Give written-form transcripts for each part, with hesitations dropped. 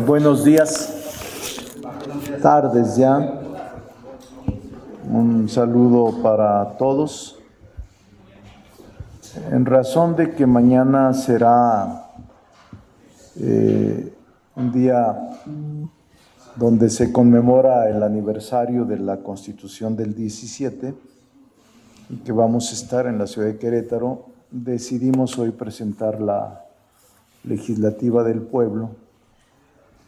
Buenos días, tardes ya. Un saludo para todos. En razón de que mañana será un día donde se conmemora el aniversario de la Constitución del 17 y que vamos a estar en la ciudad de Querétaro, decidimos hoy presentar la legislativa del pueblo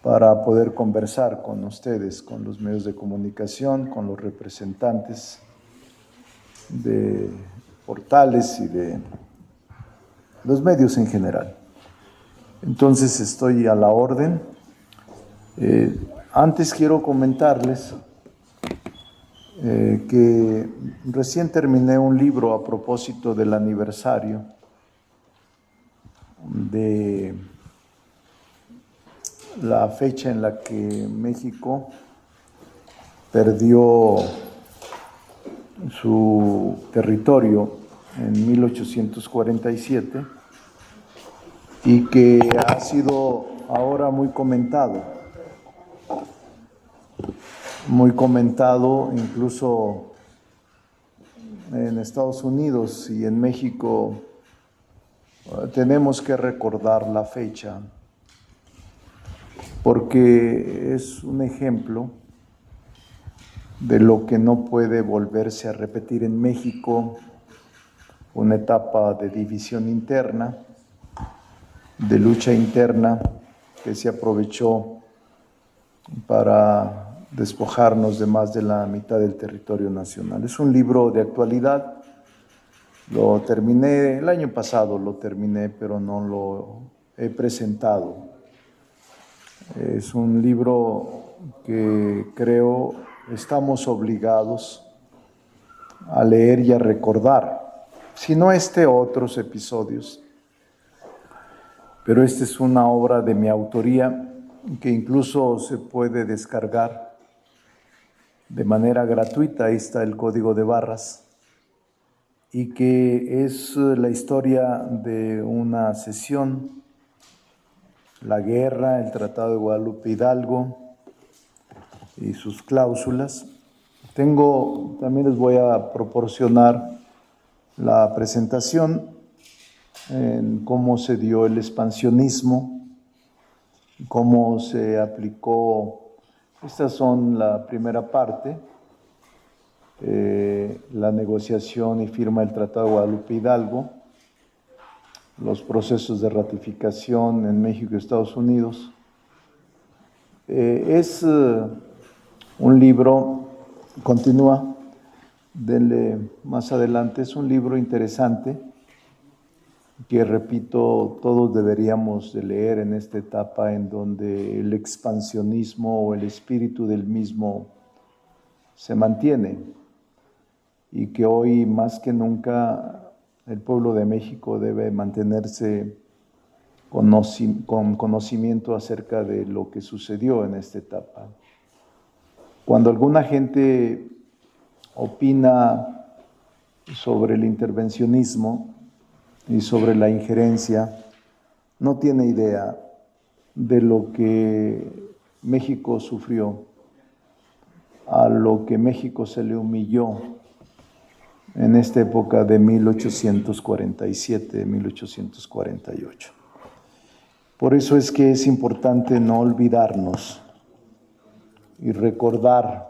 para poder conversar con ustedes, con los medios de comunicación, con los representantes de portales y de los medios en general. Entonces estoy a la orden. Antes quiero comentarles que recién terminé un libro a propósito del aniversario de la fecha en la que México perdió su territorio en 1847 y que ha sido ahora muy comentado incluso en Estados Unidos y en México. Tenemos que recordar la fecha porque es un ejemplo de lo que no puede volverse a repetir en México, una etapa de división interna, de lucha interna que se aprovechó para despojarnos de más de la mitad del territorio nacional. Es un libro de actualidad. Lo terminé, el año pasado lo terminé, pero no lo he presentado. Es un libro que creo estamos obligados a leer y a recordar, si no otros episodios, pero esta es una obra de mi autoría que incluso se puede descargar de manera gratuita. Ahí está el código de barras, y que es la historia de una sesión, la guerra, el Tratado de Guadalupe Hidalgo y sus cláusulas. También les voy a proporcionar la presentación en cómo se dio el expansionismo, cómo se aplicó. Estas son la primera parte, la negociación y firma del Tratado de Guadalupe Hidalgo, los procesos de ratificación en México y Estados Unidos. Es un libro, continúa, denle más adelante, es un libro interesante que, repito, todos deberíamos de leer en esta etapa en donde el expansionismo o el espíritu del mismo se mantiene, y que hoy más que nunca el pueblo de México debe mantenerse con conocimiento acerca de lo que sucedió en esta etapa. Cuando alguna gente opina sobre el intervencionismo y sobre la injerencia, no tiene idea de lo que México sufrió, a lo que México se le humilló en esta época de 1847, 1848. Por eso es que es importante no olvidarnos y recordar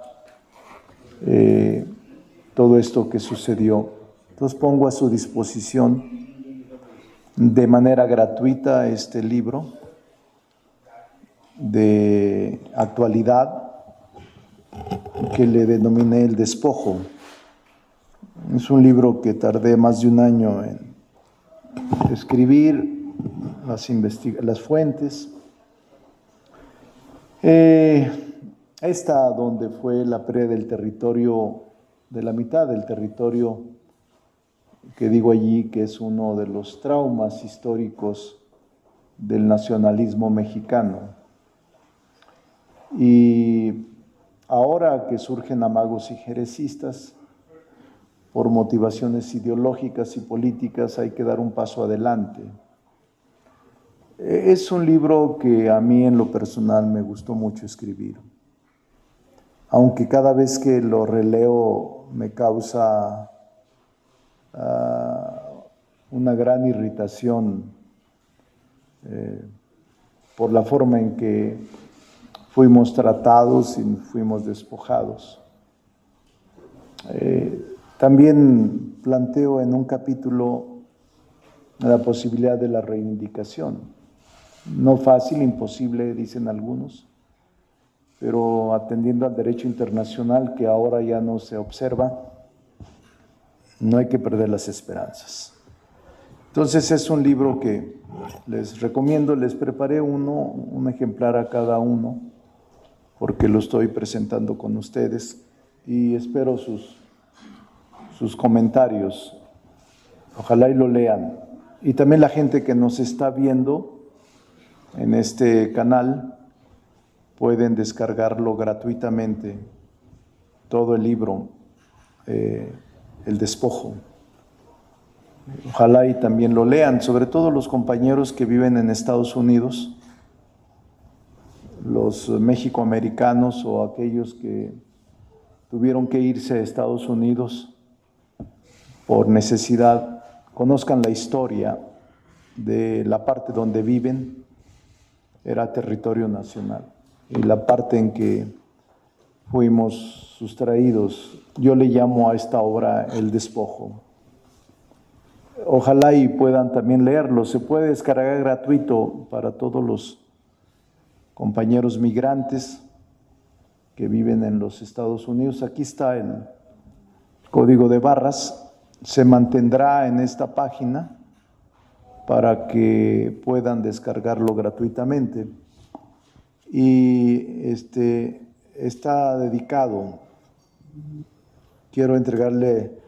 todo esto que sucedió. Entonces pongo a su disposición de manera gratuita este libro de actualidad que le denominé El Despojo. Es un libro que tardé más de un año en escribir, las fuentes. Esta donde fue la pérdida del territorio, de la mitad del territorio, que digo allí que es uno de los traumas históricos del nacionalismo mexicano. Y ahora que surgen amagos y jerecistas, por motivaciones ideológicas y políticas, hay que dar un paso adelante. Es un libro que a mí en lo personal me gustó mucho escribir, aunque cada vez que lo releo me causa una gran irritación por la forma en que fuimos tratados y fuimos despojados. También planteo en un capítulo la posibilidad de la reivindicación. No fácil, imposible, dicen algunos, pero atendiendo al derecho internacional que ahora ya no se observa, no hay que perder las esperanzas. Entonces es un libro que les recomiendo, les preparé un ejemplar a cada uno, porque lo estoy presentando con ustedes y espero sus comentarios. Ojalá y lo lean. Y también la gente que nos está viendo en este canal pueden descargarlo gratuitamente, todo el libro, El Despojo. Ojalá y también lo lean, sobre todo los compañeros que viven en Estados Unidos, los mexicoamericanos o aquellos que tuvieron que irse a Estados Unidos por necesidad, conozcan la historia de la parte donde viven, era territorio nacional, y la parte en que fuimos sustraídos, yo le llamo a esta obra El Despojo. Ojalá y puedan también leerlo, se puede descargar gratuito para todos los compañeros migrantes que viven en los Estados Unidos. Aquí está el código de barras, se mantendrá en esta página para que puedan descargarlo gratuitamente. Y está dedicado, quiero entregarle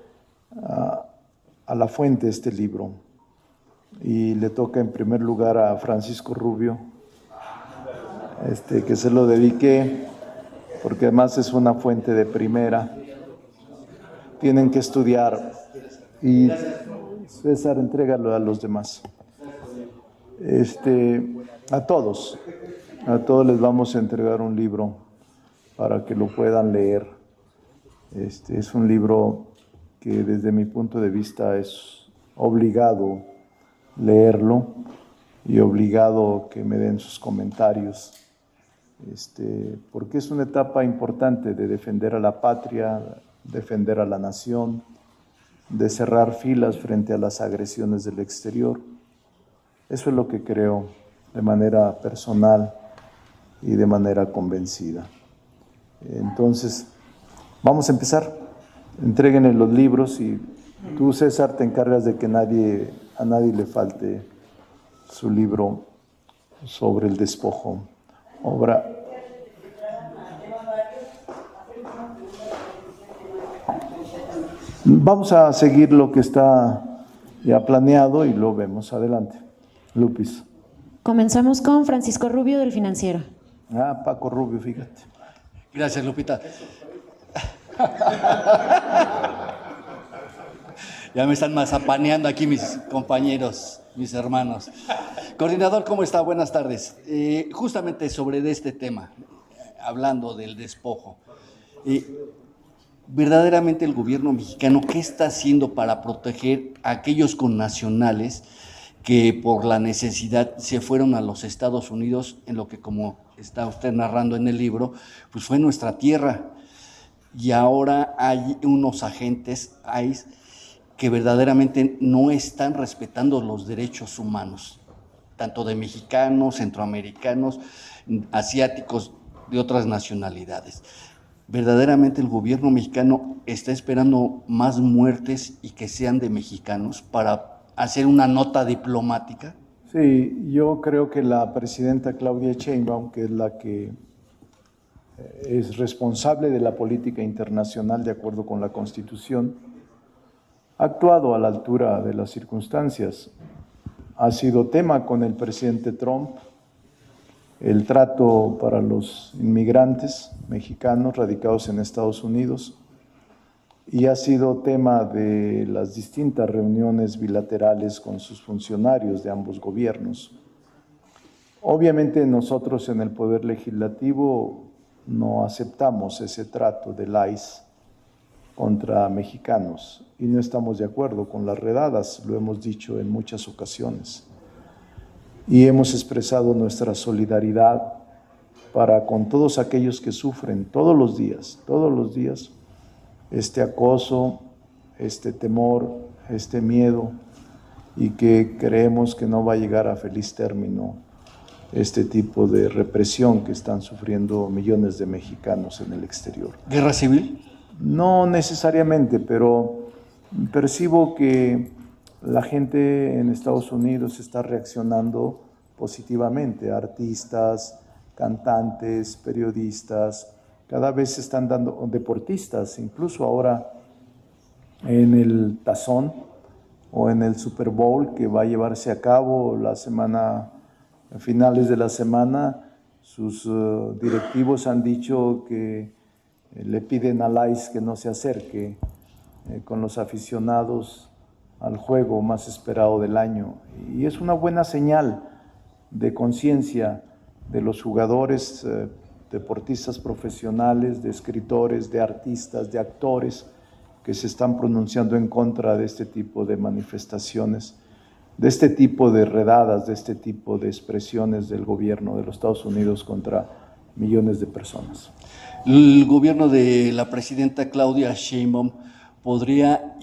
a la fuente este libro, y le toca en primer lugar a Francisco Rubio, que se lo dediqué, porque además es una fuente de primera. Tienen que estudiar. Y César, entrégalo a los demás. A todos les vamos a entregar un libro para que lo puedan leer. Es un libro que desde mi punto de vista es obligado leerlo y obligado que me den sus comentarios, porque es una etapa importante de defender a la patria, defender a la nación, de cerrar filas frente a las agresiones del exterior. Eso es lo que creo de manera personal y de manera convencida. Entonces, vamos a empezar. Entréguenle los libros y tú, César, te encargas de que a nadie le falte su libro sobre el despojo. Obra. Vamos a seguir lo que está ya planeado y lo vemos. Adelante. Lupis. Comenzamos con Francisco Rubio del Financiero. Paco Rubio, fíjate. Gracias, Lupita. Ya me están mazapaneando aquí mis compañeros, mis hermanos. Coordinador, ¿cómo está? Buenas tardes. Justamente sobre este tema, hablando del despojo. Verdaderamente el gobierno mexicano, ¿qué está haciendo para proteger a aquellos connacionales que por la necesidad se fueron a los Estados Unidos, en lo que, como está usted narrando en el libro, pues fue nuestra tierra? Y ahora hay unos agentes ICE que verdaderamente no están respetando los derechos humanos, tanto de mexicanos, centroamericanos, asiáticos, de otras nacionalidades. ¿Verdaderamente el gobierno mexicano está esperando más muertes y que sean de mexicanos para hacer una nota diplomática? Sí, yo creo que la presidenta Claudia Sheinbaum, que es la que es responsable de la política internacional de acuerdo con la Constitución, ha actuado a la altura de las circunstancias. Ha sido tema con el presidente Trump el trato para los inmigrantes mexicanos radicados en Estados Unidos, y ha sido tema de las distintas reuniones bilaterales con sus funcionarios de ambos gobiernos. Obviamente nosotros en el Poder Legislativo no aceptamos ese trato del ICE contra mexicanos y no estamos de acuerdo con las redadas, lo hemos dicho en muchas ocasiones. Y hemos expresado nuestra solidaridad para con todos aquellos que sufren todos los días, este acoso, este temor, este miedo, y que creemos que no va a llegar a feliz término este tipo de represión que están sufriendo millones de mexicanos en el exterior. ¿Guerra civil? No necesariamente, pero percibo que la gente en Estados Unidos está reaccionando positivamente. Artistas, cantantes, periodistas, cada vez se están dando, deportistas, incluso ahora en el Tazón o en el Super Bowl que va a llevarse a cabo a finales de la semana, sus directivos han dicho que le piden al ICE que no se acerque con los aficionados al juego más esperado del año. Y es una buena señal de conciencia de los jugadores, deportistas profesionales, de escritores, de artistas, de actores que se están pronunciando en contra de este tipo de manifestaciones, de este tipo de redadas, de este tipo de expresiones del gobierno de los Estados Unidos contra millones de personas. El gobierno de la presidenta Claudia Sheinbaum podría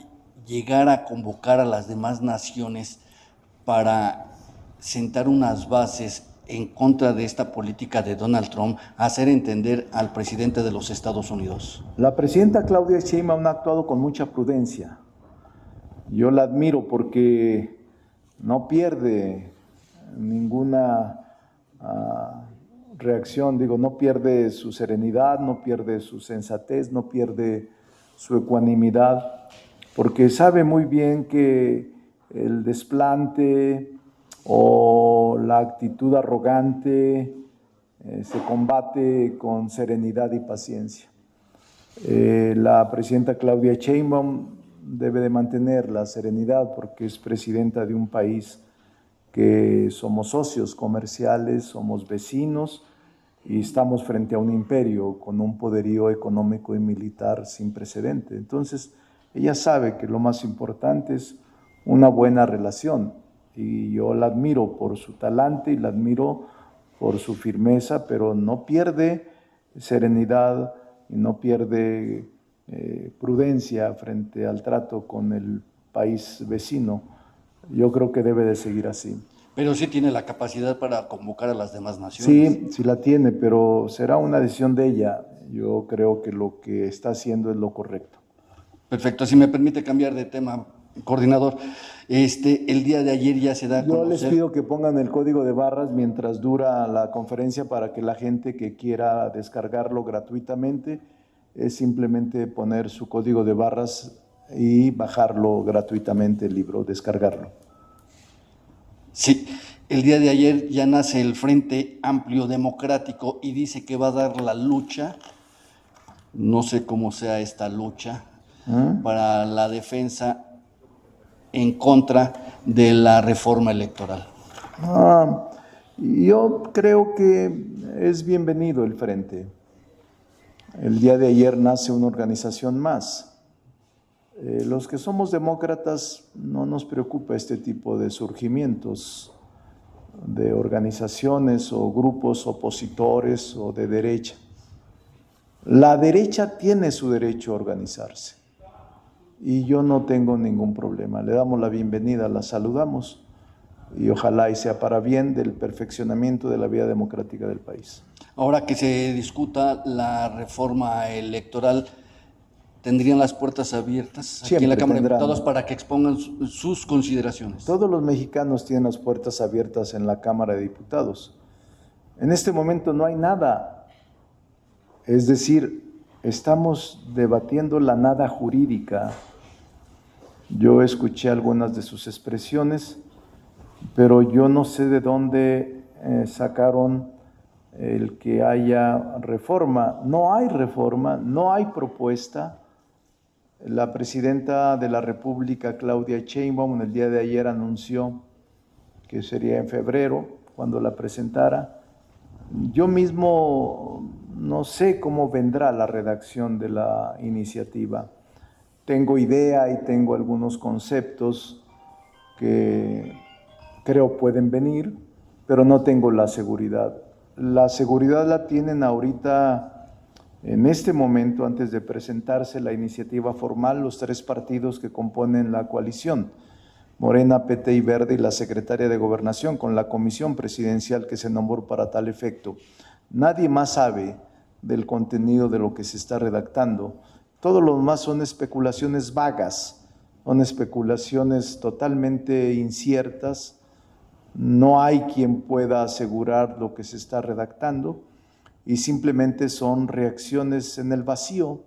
llegar a convocar a las demás naciones para sentar unas bases en contra de esta política de Donald Trump, hacer entender al presidente de los Estados Unidos. La presidenta Claudia Sheinbaum ha actuado con mucha prudencia. Yo la admiro porque no pierde ninguna reacción, no pierde su serenidad, no pierde su sensatez, no pierde su ecuanimidad, porque sabe muy bien que el desplante o la actitud arrogante se combate con serenidad y paciencia. La presidenta Claudia Sheinbaum debe de mantener la serenidad porque es presidenta de un país que somos socios comerciales, somos vecinos y estamos frente a un imperio con un poderío económico y militar sin precedente. Entonces, ella sabe que lo más importante es una buena relación y yo la admiro por su talante y la admiro por su firmeza, pero no pierde serenidad y no pierde prudencia frente al trato con el país vecino. Yo creo que debe de seguir así. Pero sí tiene la capacidad para convocar a las demás naciones. Sí, sí la tiene, pero será una decisión de ella. Yo creo que lo que está haciendo es lo correcto. Perfecto, si me permite cambiar de tema, coordinador. El día de ayer ya se da a conocer. Yo les pido que pongan el código de barras mientras dura la conferencia para que la gente que quiera descargarlo gratuitamente es simplemente poner su código de barras y bajarlo gratuitamente el libro, descargarlo. Sí, el día de ayer ya nace el Frente Amplio Democrático y dice que va a dar la lucha, no sé cómo sea esta lucha, para la defensa en contra de la reforma electoral. Yo creo que es bienvenido el Frente. El día de ayer nace una organización más. Los que somos demócratas no nos preocupa este tipo de surgimientos de organizaciones o grupos opositores o de derecha. La derecha tiene su derecho a organizarse y yo no tengo ningún problema. Le damos la bienvenida, la saludamos y ojalá y sea para bien del perfeccionamiento de la vida democrática del país. Ahora que se discuta la reforma electoral, ¿tendrían las puertas abiertas aquí en la Cámara de Diputados para que expongan sus consideraciones? Todos los mexicanos tienen las puertas abiertas en la Cámara de Diputados. En este momento no hay nada. Es decir, estamos debatiendo la nada jurídica. Yo escuché algunas de sus expresiones, pero yo no sé de dónde sacaron el que haya reforma. No hay reforma, no hay propuesta. La presidenta de la República, Claudia Sheinbaum, el día de ayer anunció que sería en febrero cuando la presentara. Yo mismo no sé cómo vendrá la redacción de la iniciativa. Tengo idea y tengo algunos conceptos que creo pueden venir, pero no tengo la seguridad. La seguridad la tienen ahorita, en este momento, antes de presentarse la iniciativa formal, los 3 partidos que componen la coalición, Morena, PT y Verde, y la secretaria de Gobernación, con la comisión presidencial que se nombró para tal efecto. Nadie más sabe del contenido de lo que se está redactando. Todo lo demás son especulaciones vagas, son especulaciones totalmente inciertas. No hay quien pueda asegurar lo que se está redactando y simplemente son reacciones en el vacío,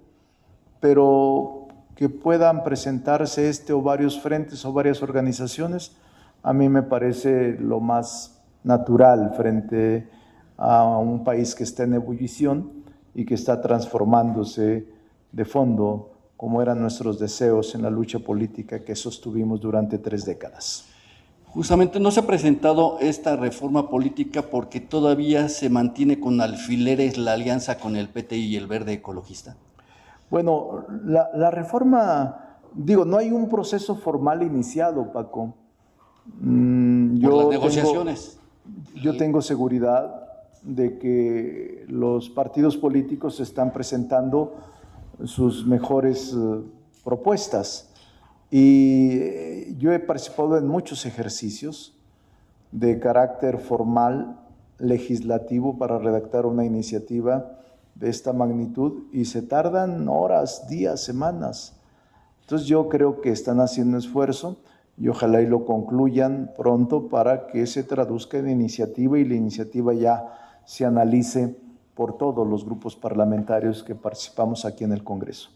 pero que puedan presentarse o varios frentes o varias organizaciones, a mí me parece lo más natural frente a un país que está en ebullición y que está transformándose de fondo, como eran nuestros deseos en la lucha política que sostuvimos durante 3 décadas. Justamente no se ha presentado esta reforma política porque todavía se mantiene con alfileres la alianza con el PT y el Verde Ecologista. Bueno, la reforma, no hay un proceso formal iniciado, Paco. Por las negociaciones. Yo tengo seguridad de que los partidos políticos están presentando sus mejores propuestas. Y yo he participado en muchos ejercicios de carácter formal, legislativo, para redactar una iniciativa de esta magnitud y se tardan horas, días, semanas. Entonces yo creo que están haciendo esfuerzo y ojalá y lo concluyan pronto para que se traduzca en iniciativa y la iniciativa ya se analice por todos los grupos parlamentarios que participamos aquí en el Congreso.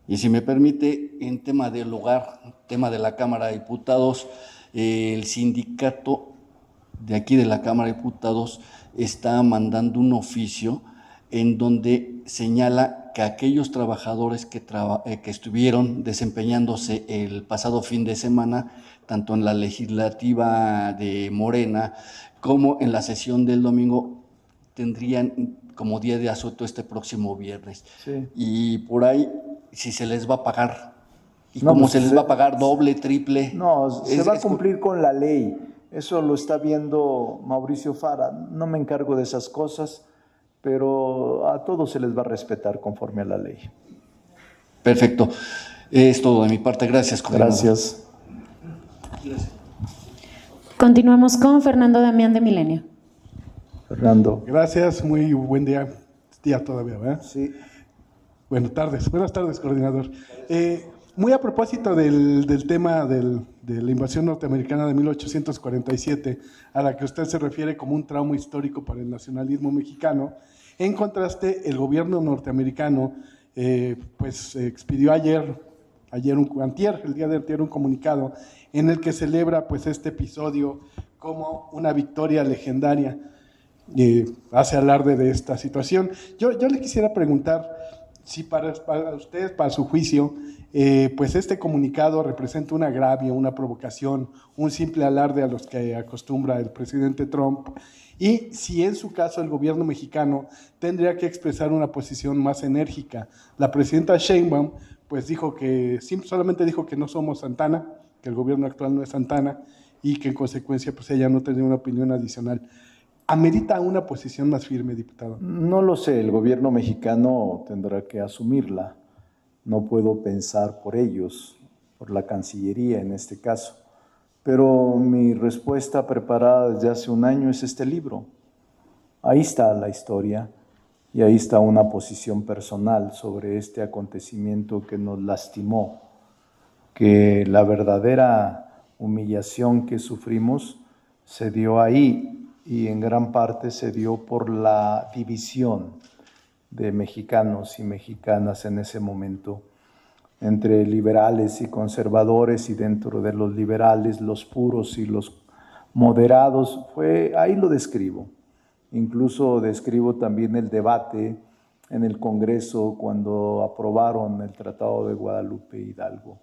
Y si me permite, en tema del hogar, tema de la Cámara de Diputados, el sindicato de aquí de la Cámara de Diputados está mandando un oficio en donde señala que aquellos trabajadores que estuvieron desempeñándose el pasado fin de semana, tanto en la legislativa de Morena como en la sesión del domingo, tendrían como día de asueto este próximo viernes. Sí. Y por ahí, si se les va a pagar, y No, cómo pues se les va a pagar, doble, triple. No, se va a cumplir con la ley. Eso lo está viendo Mauricio Fara. No me encargo de esas cosas, pero a todos se les va a respetar conforme a la ley. Perfecto. Es todo de mi parte. Gracias, coordinador. Gracias. Continuamos con Fernando Damián de Milenio. Fernando. Gracias, muy buen día. Día todavía, ¿verdad? Sí. Buenas tardes, coordinador. Muy a propósito del tema de la invasión norteamericana de 1847, a la que usted se refiere como un trauma histórico para el nacionalismo mexicano, en contraste, el gobierno norteamericano expidió el día de antier, un comunicado en el que celebra este episodio como una victoria legendaria. Hace alarde de esta situación. Yo le quisiera preguntar si para usted, para su juicio, este comunicado representa un agravio, una provocación, un simple alarde a los que acostumbra el presidente Trump, y si en su caso el gobierno mexicano tendría que expresar una posición más enérgica. La presidenta Sheinbaum solamente dijo que no somos Santana, que el gobierno actual no es Santana, y que en consecuencia ella no tendría una opinión adicional. ¿Amerita una posición más firme, diputado? No lo sé, el gobierno mexicano tendrá que asumirla. No puedo pensar por ellos, por la Cancillería en este caso. Pero mi respuesta preparada desde hace un año es este libro. Ahí está la historia y ahí está una posición personal sobre este acontecimiento que nos lastimó, que la verdadera humillación que sufrimos se dio ahí. Y en gran parte se dio por la división de mexicanos y mexicanas en ese momento, entre liberales y conservadores, y dentro de los liberales, los puros y los moderados. Ahí lo describo. Incluso describo también el debate en el Congreso cuando aprobaron el Tratado de Guadalupe Hidalgo.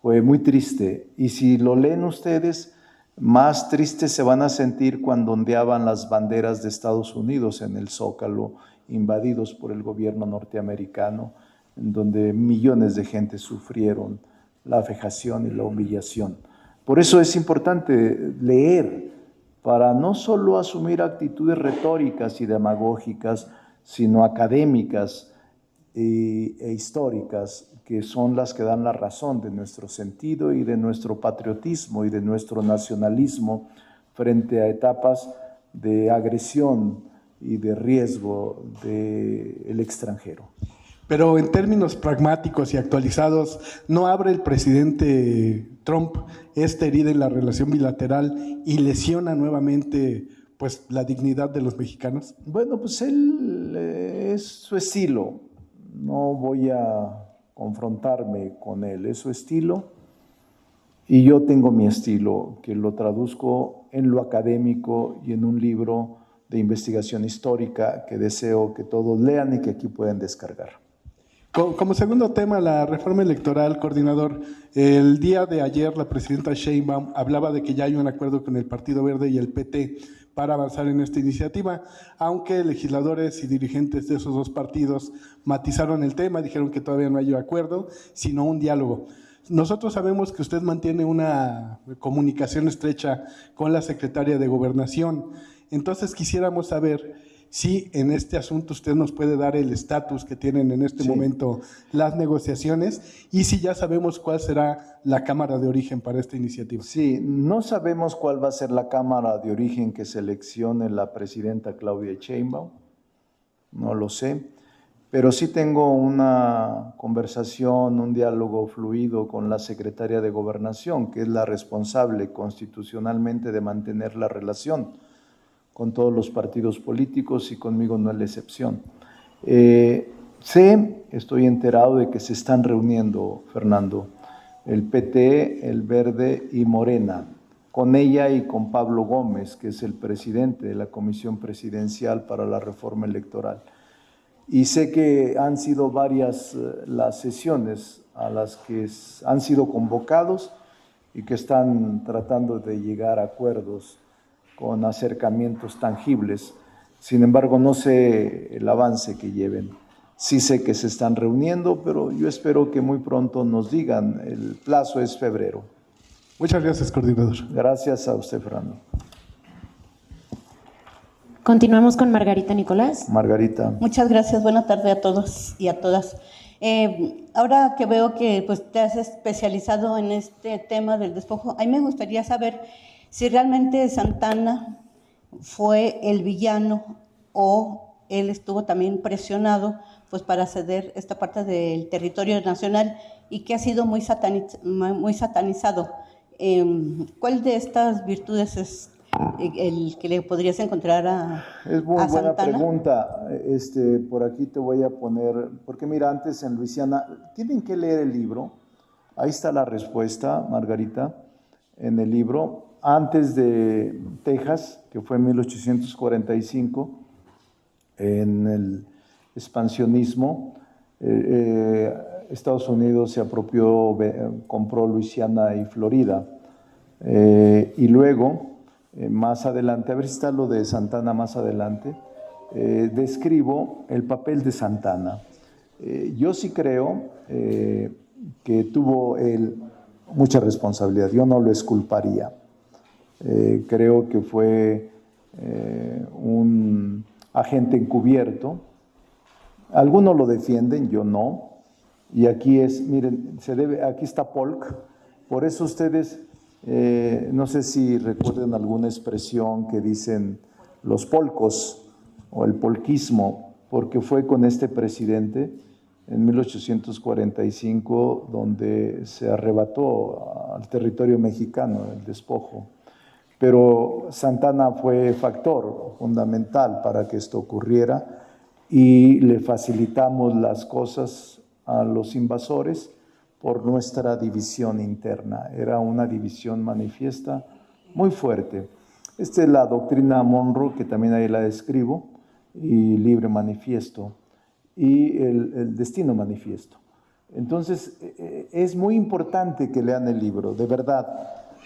Fue muy triste. Y si lo leen ustedes, Más tristes se van a sentir cuando ondeaban las banderas de Estados Unidos en el Zócalo, invadidos por el gobierno norteamericano, en donde millones de gente sufrieron la vejación y la humillación. Por eso es importante leer, para no solo asumir actitudes retóricas y demagógicas, sino académicas e históricas, que son las que dan la razón de nuestro sentido y de nuestro patriotismo y de nuestro nacionalismo frente a etapas de agresión y de riesgo del extranjero. Pero en términos pragmáticos y actualizados, ¿no abre el presidente Trump esta herida en la relación bilateral y lesiona nuevamente pues, la dignidad de los mexicanos? Bueno, pues él es su estilo. No voy a confrontarme con él, es su estilo. Y yo tengo mi estilo, que lo traduzco en lo académico y en un libro de investigación histórica que deseo que todos lean y que aquí pueden descargar. Como segundo tema, la reforma electoral, coordinador. El día de ayer la presidenta Sheinbaum hablaba de que ya hay un acuerdo con el Partido Verde y el PT para avanzar en esta iniciativa, aunque legisladores y dirigentes de esos dos partidos matizaron el tema, dijeron que todavía no hay acuerdo, sino un diálogo. Nosotros sabemos que usted mantiene una comunicación estrecha con la secretaria de Gobernación, entonces quisiéramos saber si en este asunto usted nos puede dar el estatus que tienen en este momento las negociaciones y si ya sabemos cuál será la cámara de origen para esta iniciativa. Sí, no sabemos cuál va a ser la cámara de origen que seleccione la presidenta Claudia Sheinbaum, no lo sé, pero sí tengo una conversación, un diálogo fluido con la secretaria de Gobernación, que es la responsable constitucionalmente de mantener la relación con todos los partidos políticos y conmigo no es la excepción. Estoy enterado de que se están reuniendo, Fernando, el PT, el Verde y Morena, con ella y con Pablo Gómez, que es el presidente de la Comisión Presidencial para la Reforma Electoral. Y sé que han sido varias las sesiones a las que han sido convocados y que están tratando de llegar a acuerdos con acercamientos tangibles. Sin embargo, no sé el avance que lleven. Sí sé que se están reuniendo, pero yo espero que muy pronto nos digan. El plazo es febrero. Muchas gracias, coordinador. Gracias a usted, Fernando. Continuamos con Margarita Nicolás. Margarita. Muchas gracias, buena tarde a todos y a todas. Ahora que veo que pues, te has especializado en este tema del despojo, a mí me gustaría saber si realmente Santana fue el villano o él estuvo también presionado pues, para ceder esta parte del territorio nacional y que ha sido muy satanizado. ¿Cuál de estas virtudes es el que le podrías encontrar a Santana? Es muy buena pregunta. Por aquí te voy a poner, porque mira, antes en Luisiana, tienen que leer el libro. Ahí está la respuesta, Margarita, en el libro. Antes de Texas, que fue en 1845, en el expansionismo, Estados Unidos se apropió, compró Luisiana y Florida. Y luego, más adelante, a ver si está lo de Santana más adelante, describo el papel de Santana. Yo sí creo que tuvo él mucha responsabilidad, yo no lo exculparía. Creo que fue un agente encubierto. Algunos lo defienden, yo no. Y aquí miren, aquí está Polk. Por eso ustedes, no sé si recuerdan alguna expresión que dicen los polcos o el polquismo, porque fue con este presidente en 1845 donde se arrebató al territorio mexicano el despojo. Pero Santana fue factor fundamental para que esto ocurriera y le facilitamos las cosas a los invasores por nuestra división interna. Era una división manifiesta muy fuerte. Esta es la doctrina Monroe, que también ahí la describo, y libre manifiesto, y el destino manifiesto. Entonces, es muy importante que lean el libro, de verdad.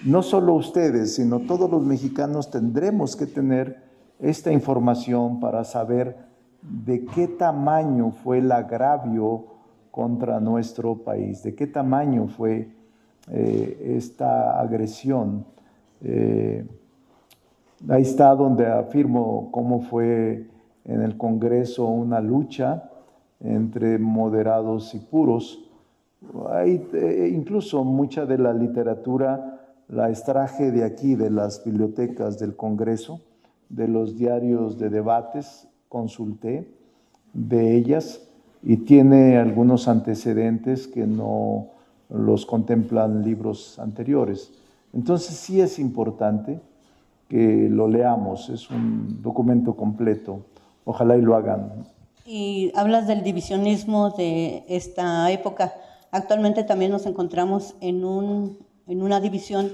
no solo ustedes, sino todos los mexicanos tendremos que tener esta información para saber de qué tamaño fue el agravio contra nuestro país, de qué tamaño fue esta agresión. Ahí está donde afirmo cómo fue en el Congreso una lucha entre moderados y puros. Hay, incluso mucha de la literatura la extraje de aquí, de las bibliotecas del Congreso, de los diarios de debates, consulté de ellas y tiene algunos antecedentes que no los contemplan libros anteriores. Entonces sí es importante que lo leamos, es un documento completo, ojalá y lo hagan. Y hablas del divisionismo de esta época. Actualmente también nos encontramos en una división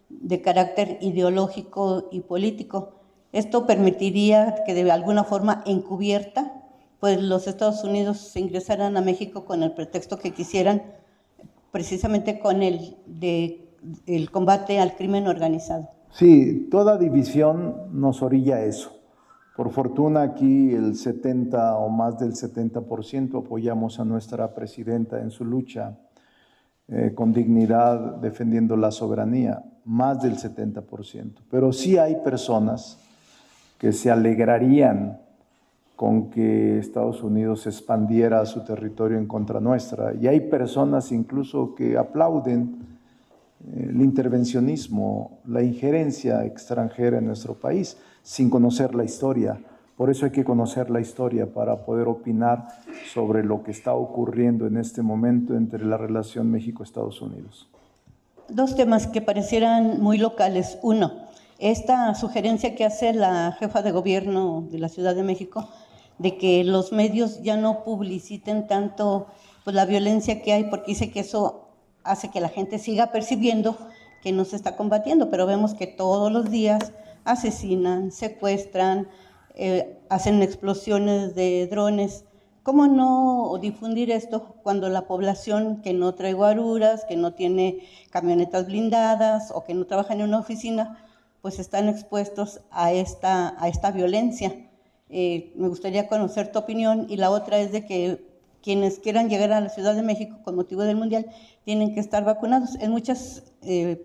de carácter ideológico y político. Esto permitiría que de alguna forma encubierta, pues los Estados Unidos se ingresaran a México con el pretexto que quisieran, precisamente con el combate al crimen organizado. Sí, toda división nos orilla a eso. Por fortuna aquí el 70 o más del 70% apoyamos a nuestra presidenta en su lucha con dignidad defendiendo la soberanía, más del 70%. Pero sí hay personas que se alegrarían con que Estados Unidos expandiera su territorio en contra nuestra. Y hay personas incluso que aplauden el intervencionismo, la injerencia extranjera en nuestro país, sin conocer la historia. Por eso hay que conocer la historia para poder opinar sobre lo que está ocurriendo en este momento entre la relación México-Estados Unidos. Dos temas que parecieran muy locales. Uno, esta sugerencia que hace la jefa de gobierno de la Ciudad de México de que los medios ya no publiciten tanto pues, la violencia que hay, porque dice que eso hace que la gente siga percibiendo que no se está combatiendo, pero vemos que todos los días asesinan, secuestran, hacen explosiones de drones. ¿Cómo no difundir esto cuando la población que no trae guaruras, que no tiene camionetas blindadas o que no trabaja en una oficina, pues están expuestos a esta violencia? Me gustaría conocer tu opinión. Y la otra es de que quienes quieran llegar a la Ciudad de México con motivo del Mundial tienen que estar vacunados. En muchas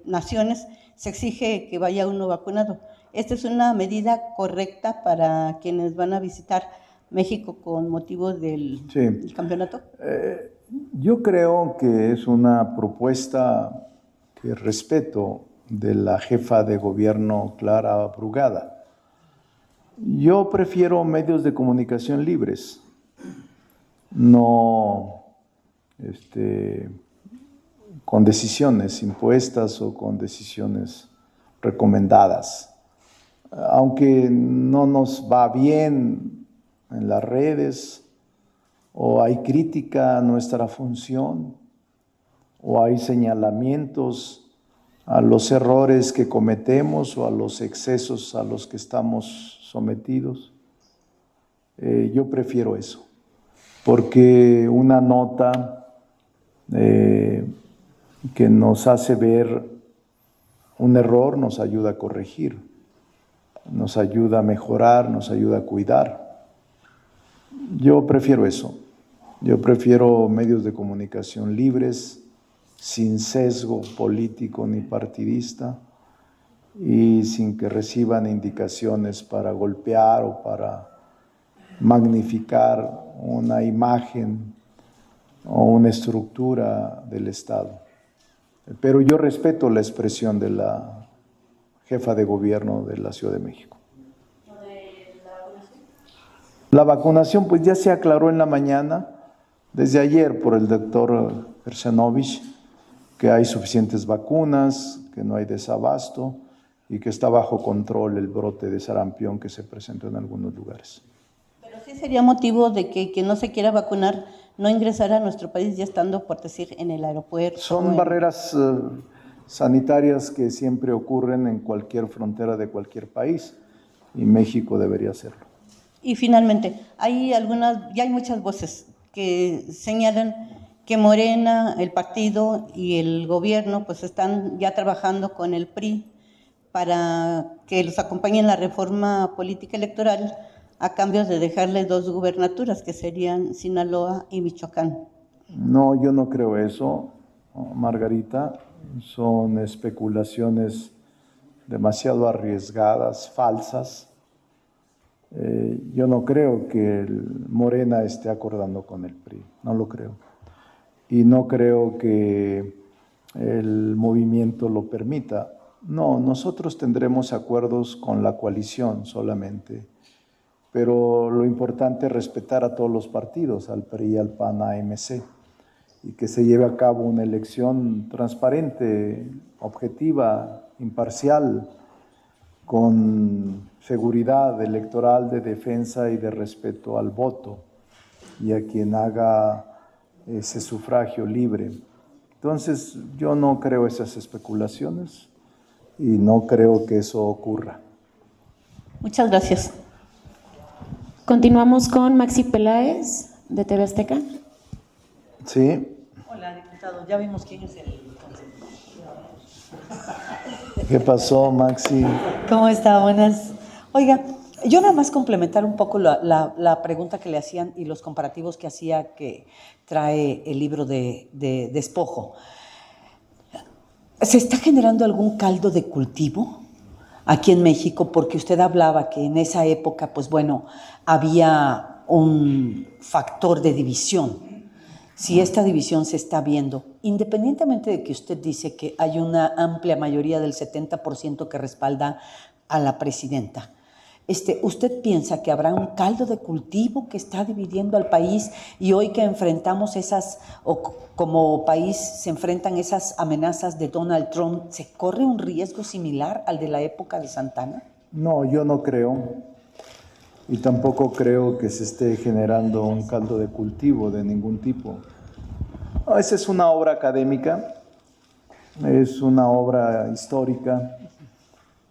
naciones se exige que vaya uno vacunado. ¿Esta es una medida correcta para quienes van a visitar México con motivo del campeonato? Yo creo que es una propuesta que respeto de la jefa de gobierno Clara Brugada. Yo prefiero medios de comunicación libres, no con decisiones impuestas o con decisiones recomendadas. Aunque no nos va bien en las redes, o hay crítica a nuestra función, o hay señalamientos a los errores que cometemos o a los excesos a los que estamos sometidos, yo prefiero eso, porque una nota que nos hace ver un error nos ayuda a corregir, nos ayuda a mejorar, nos ayuda a cuidar. Yo prefiero eso. Yo prefiero medios de comunicación libres, sin sesgo político ni partidista y sin que reciban indicaciones para golpear o para magnificar una imagen o una estructura del Estado. Pero yo respeto la expresión de la jefa de gobierno de la Ciudad de México. La vacunación, pues ya se aclaró en la mañana, desde ayer por el doctor Hersenovich, que hay suficientes vacunas, que no hay desabasto y que está bajo control el brote de sarampión que se presentó en algunos lugares. Pero sí sería motivo de que quien no se quiera vacunar no ingresara a nuestro país ya estando, por decir, en el aeropuerto. Son barreras sanitarias que siempre ocurren en cualquier frontera de cualquier país y México debería hacerlo. Y finalmente, ya hay muchas voces que señalan que Morena, el partido y el gobierno pues están ya trabajando con el PRI para que los acompañe en la reforma política electoral a cambio de dejarle 2 gubernaturas que serían Sinaloa y Michoacán. No, yo no creo eso, Margarita. Son especulaciones demasiado arriesgadas, falsas. Yo no creo que Morena esté acordando con el PRI, no lo creo. Y no creo que el movimiento lo permita. No, nosotros tendremos acuerdos con la coalición solamente, pero lo importante es respetar a todos los partidos, al PRI, al PAN, a MC, y que se lleve a cabo una elección transparente, objetiva, imparcial, con seguridad electoral, de defensa y de respeto al voto y a quien haga ese sufragio libre. Entonces, yo no creo esas especulaciones y no creo que eso ocurra. Muchas gracias. Continuamos con Maxi Peláez, de TV Azteca. Sí. Hola, diputado. Ya vimos quién es el... ¿Qué pasó, Maxi? ¿Cómo está? Buenas. Oiga, yo nada más complementar un poco la pregunta que le hacían y los comparativos que hacía que trae el libro de Despojo. ¿Se está generando algún caldo de cultivo aquí en México? Porque usted hablaba que en esa época, pues bueno, había un factor de división. Si esta división se está viendo, independientemente de que usted dice que hay una amplia mayoría del 70% que respalda a la presidenta, ¿usted piensa que habrá un caldo de cultivo que está dividiendo al país y hoy que enfrentamos esas, o como país se enfrentan esas amenazas de Donald Trump, ¿se corre un riesgo similar al de la época de Santana? No, yo no creo. Y tampoco creo que se esté generando un caldo de cultivo de ningún tipo. No, esa es una obra académica, es una obra histórica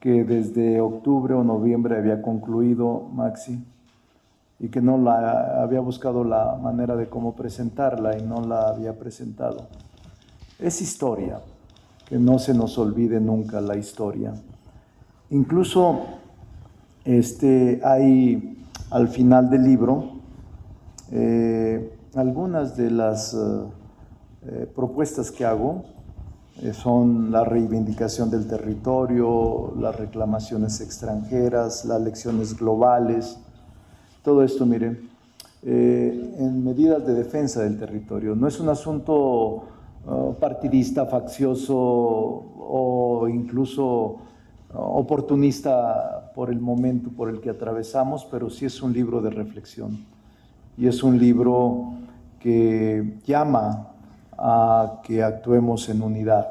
que desde octubre o noviembre había concluido Maxi y que no la había buscado la manera de cómo presentarla y no la había presentado. Es historia, que no se nos olvide nunca la historia. Incluso hay al final del libro algunas de las propuestas que hago son la reivindicación del territorio, las reclamaciones extranjeras, las lecciones globales, todo esto, miren, en medidas de defensa del territorio. No es un asunto partidista, faccioso o incluso oportunista por el momento por el que atravesamos, pero sí es un libro de reflexión y es un libro que llama a que actuemos en unidad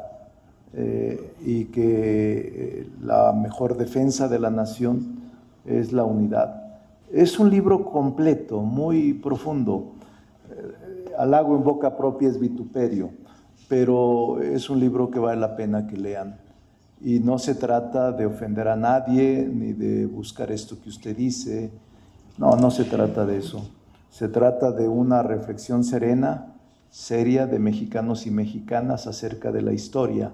y que la mejor defensa de la nación es la unidad. Es un libro completo, muy profundo. Halago en boca propia es vituperio, pero es un libro que vale la pena que lean. Y no se trata de ofender a nadie, ni de buscar esto que usted dice. No se trata de eso. Se trata de una reflexión serena, seria, de mexicanos y mexicanas acerca de la historia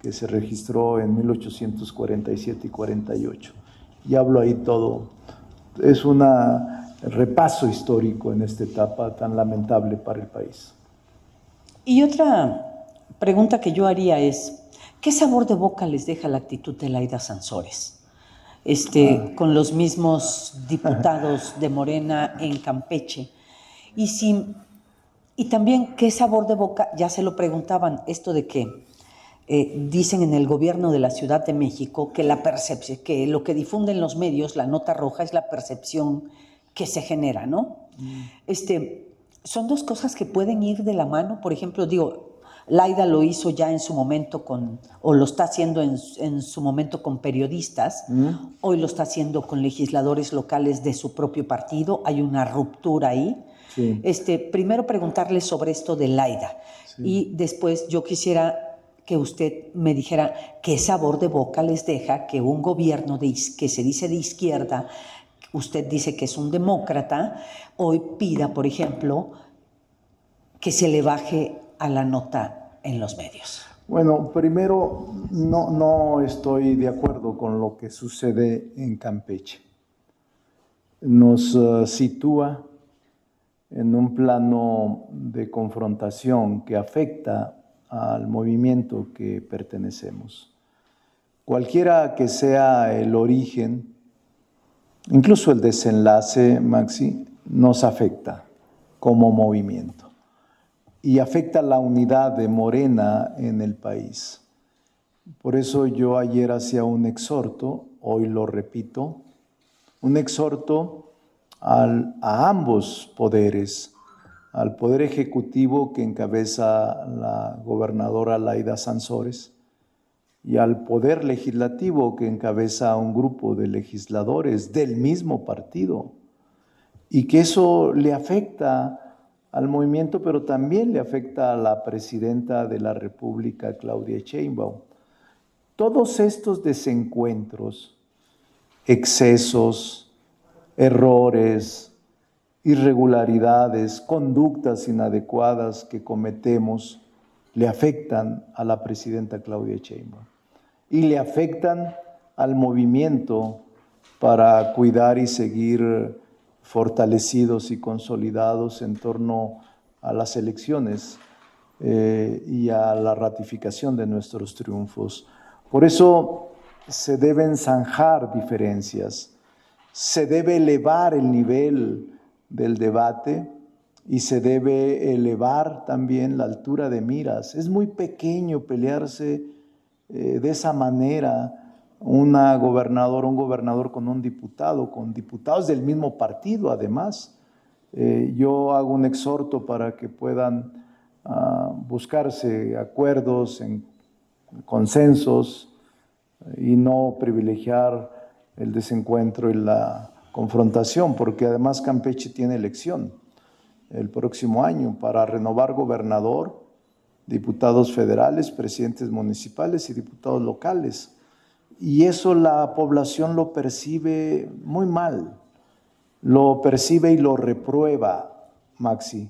que se registró en 1847 y 48. Y hablo ahí todo. Es un repaso histórico en esta etapa tan lamentable para el país. Y otra pregunta que yo haría es, ¿qué sabor de boca les deja la actitud de Laida Sansores? Con los mismos diputados de Morena en Campeche. Y también, ¿qué sabor de boca? Ya se lo preguntaban, esto de que dicen en el gobierno de la Ciudad de México que la percepción, que lo que difunden los medios, la nota roja, es la percepción que se genera, ¿no? Son dos cosas que pueden ir de la mano. Por ejemplo, Laida lo hizo ya en su momento o lo está haciendo en su momento con periodistas, hoy lo está haciendo con legisladores locales de su propio partido, hay una ruptura ahí. Sí. Primero preguntarle sobre esto de Laida, sí. Y después yo quisiera que usted me dijera qué sabor de boca les deja que un gobierno que se dice de izquierda, usted dice que es un demócrata, hoy pida, por ejemplo, que se le baje a la nota en los medios? Bueno, primero, no estoy de acuerdo con lo que sucede en Campeche. Nos sitúa en un plano de confrontación que afecta al movimiento que pertenecemos. Cualquiera que sea el origen, incluso el desenlace, Maxi, nos afecta como movimiento y afecta la unidad de Morena en el país. Por eso yo ayer hacía un exhorto, hoy lo repito, un exhorto a ambos poderes, al Poder Ejecutivo que encabeza la gobernadora Laida Sansores y al Poder Legislativo que encabeza un grupo de legisladores del mismo partido, y que eso le afecta al movimiento, pero también le afecta a la presidenta de la República, Claudia Sheinbaum. Todos estos desencuentros, excesos, errores, irregularidades, conductas inadecuadas que cometemos, le afectan a la presidenta Claudia Sheinbaum y le afectan al movimiento para cuidar y seguir fortalecidos y consolidados en torno a las elecciones y a la ratificación de nuestros triunfos. Por eso se deben zanjar diferencias, se debe elevar el nivel del debate y se debe elevar también la altura de miras. Es muy pequeño pelearse de esa manera, un gobernador con un diputado, con diputados del mismo partido además. Yo hago un exhorto para que puedan buscarse acuerdos, consensos y no privilegiar el desencuentro y la confrontación, porque además Campeche tiene elección el próximo año para renovar gobernador, diputados federales, presidentes municipales y diputados locales. Y eso la población lo percibe muy mal, lo percibe y lo reprueba, Maxi.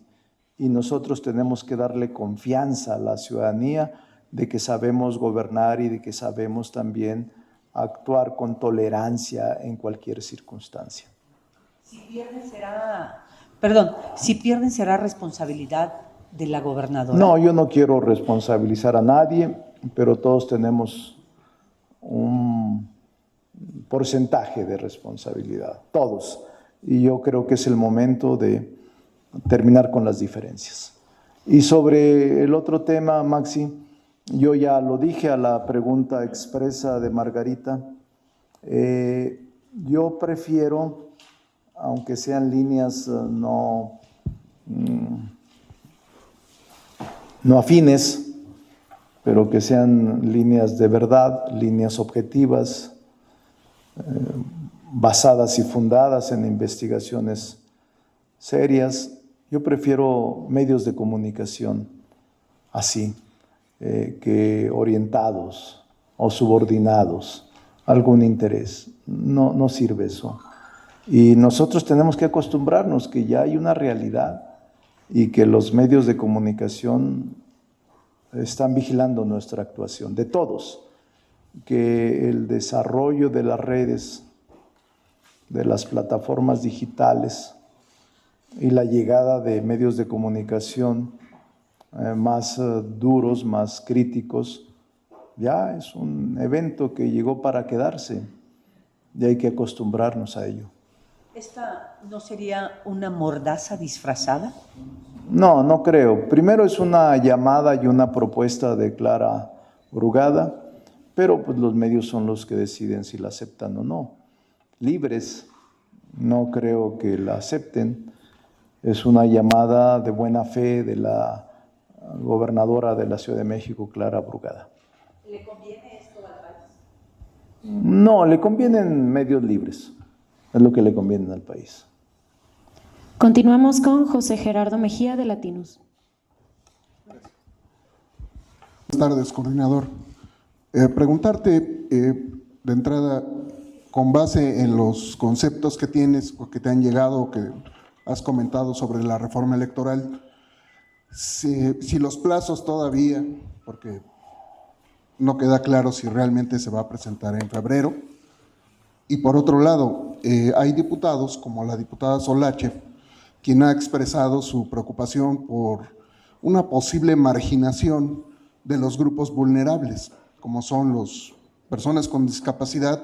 Y nosotros tenemos que darle confianza a la ciudadanía de que sabemos gobernar y de que sabemos también actuar con tolerancia en cualquier circunstancia. Si pierden será responsabilidad de la gobernadora. No, yo no quiero responsabilizar a nadie, pero todos tenemos un porcentaje de responsabilidad, todos. Y yo creo que es el momento de terminar con las diferencias. Y sobre el otro tema, Maxi, yo ya lo dije a la pregunta expresa de Margarita, yo prefiero, aunque sean líneas no afines, pero que sean líneas de verdad, líneas objetivas, basadas y fundadas en investigaciones serias. Yo prefiero medios de comunicación así, que orientados o subordinados a algún interés. No sirve eso. Y nosotros tenemos que acostumbrarnos que ya hay una realidad y que los medios de comunicación están vigilando nuestra actuación, de todos, que el desarrollo de las redes, de las plataformas digitales y la llegada de medios de comunicación más duros, más críticos, ya es un evento que llegó para quedarse y hay que acostumbrarnos a ello. ¿Esta no sería una mordaza disfrazada? No creo. Primero es una llamada y una propuesta de Clara Brugada, pero pues los medios son los que deciden si la aceptan o no. Libres, no creo que la acepten. Es una llamada de buena fe de la gobernadora de la Ciudad de México, Clara Brugada. ¿Le conviene esto al país? No, le convienen medios libres. Es lo que le conviene al país. Continuamos con José Gerardo Mejía de Latinus. Buenas tardes, coordinador. Preguntarte de entrada, con base en los conceptos que tienes o que te han llegado o que has comentado sobre la reforma electoral, si los plazos todavía, porque no queda claro si realmente se va a presentar en febrero. Y por otro lado, hay diputados, como la diputada Solache, quien ha expresado su preocupación por una posible marginación de los grupos vulnerables, como son las personas con discapacidad,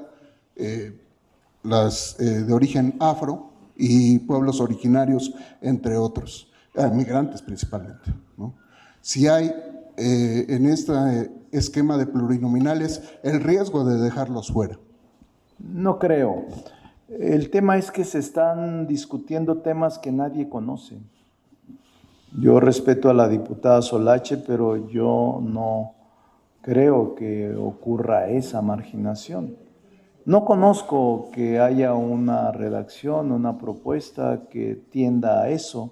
las de origen afro y pueblos originarios, entre otros, migrantes principalmente, ¿no? Si hay en este esquema de plurinominales el riesgo de dejarlos fuera. No creo. El tema es que se están discutiendo temas que nadie conoce. Yo respeto a la diputada Solache, pero yo no creo que ocurra esa marginación. No conozco que haya una redacción, una propuesta que tienda a eso.